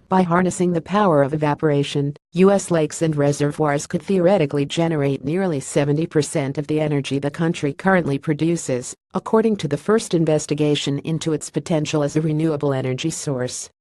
By harnessing the power of evaporation, U.S. lakes and reservoirs could theoretically generate nearly 70% of the energy the country currently produces, according to the first investigation into its potential as a renewable energy source.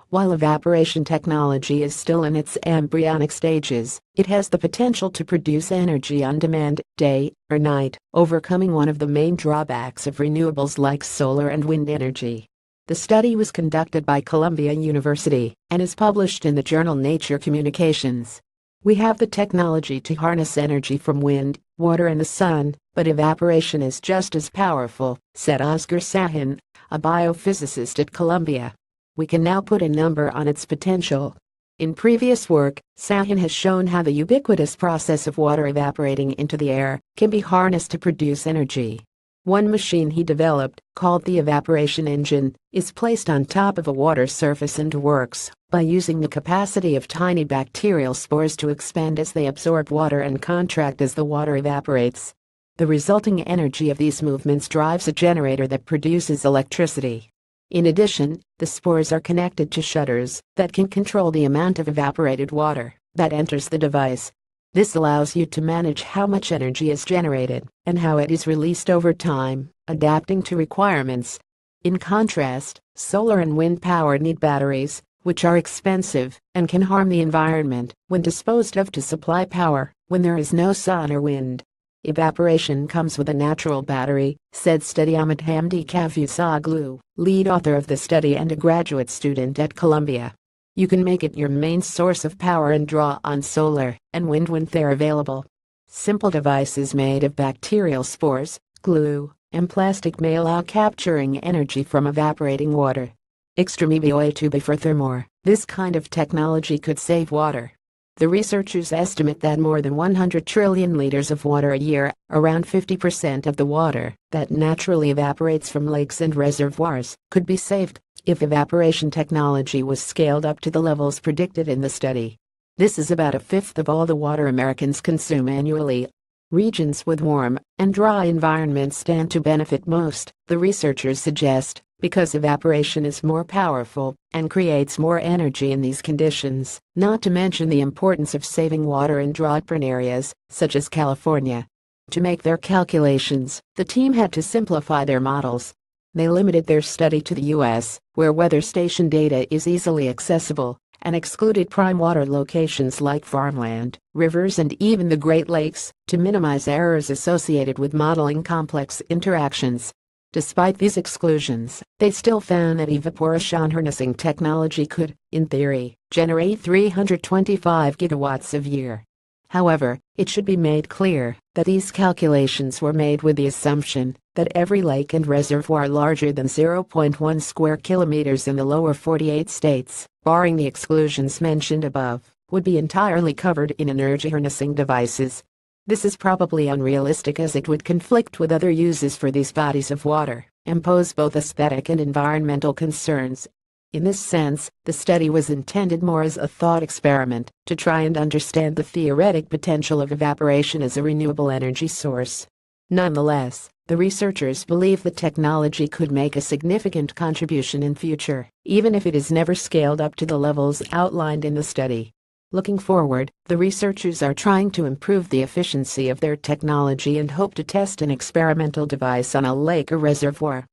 While evaporation technology is still in its embryonic stages, it has the potential to produce energy on demand, day or night, overcoming one of the main drawbacks of renewables like solar and wind energy. The study was conducted by Columbia University and is published in the journal Nature Communications. We have the technology to harness energy from wind, water and the sun, but evaporation is just as powerful, said Oscar Sahin, a biophysicist at Columbia. We can now put a number on its potential. In previous work, Sahin has shown how the ubiquitous process of water evaporating into the air can be harnessed to produce energy. One machine he developed, called the evaporation engine, is placed on top of a water surface and works by using the capacity of tiny bacterial spores to expand as they absorb water and contract as the water evaporates. The resulting energy of these movements drives a generator that produces electricity. In addition, the spores are connected to shutters that can control the amount of evaporated water that enters the device. This allows you to manage how much energy is generated and how it is released over time, adapting to requirements. In contrast, solar and wind power need batteries, which are expensive and can harm the environment when disposed of to supply power when there is no sun or wind. Evaporation comes with a natural battery, said study Ahmed Hamdi Kavusoglu, lead author of the study and a graduate student at Columbia. You can make it your main source of power and draw on solar and wind when they're available. Simple devices made of bacterial spores, glue, and plastic may allow capturing energy from evaporating water. Furthermore, this kind of technology could save water. The researchers estimate that more than 100 trillion liters of water a year, around 50% of the water that naturally evaporates from lakes and reservoirs, could be saved if evaporation technology was scaled up to the levels predicted in the study. This is about a fifth of all the water Americans consume annually. Regions with warm and dry environments stand to benefit most, the researchers suggest, because evaporation is more powerful and creates more energy in these conditions, not to mention the importance of saving water in drought-prone areas, such as California. To make their calculations, the team had to simplify their models. They limited their study to the U.S., where weather station data is easily accessible, and excluded prime water locations like farmland, rivers and even the Great Lakes, to minimize errors associated with modeling complex interactions. Despite these exclusions, they still found that evaporation harnessing technology could, in theory, generate 325 gigawatts a year. However, it should be made clear that these calculations were made with the assumption that every lake and reservoir larger than 0.1 square kilometers in the lower 48 states, barring the exclusions mentioned above, would be entirely covered in energy harnessing devices. This is probably unrealistic as it would conflict with other uses for these bodies of water, and pose both aesthetic and environmental concerns. In this sense, the study was intended more as a thought experiment to try and understand the theoretic potential of evaporation as a renewable energy source. Nonetheless, the researchers believe the technology could make a significant contribution in future, even if it is never scaled up to the levels outlined in the study. Looking forward, the researchers are trying to improve the efficiency of their technology and hope to test an experimental device on a lake or reservoir.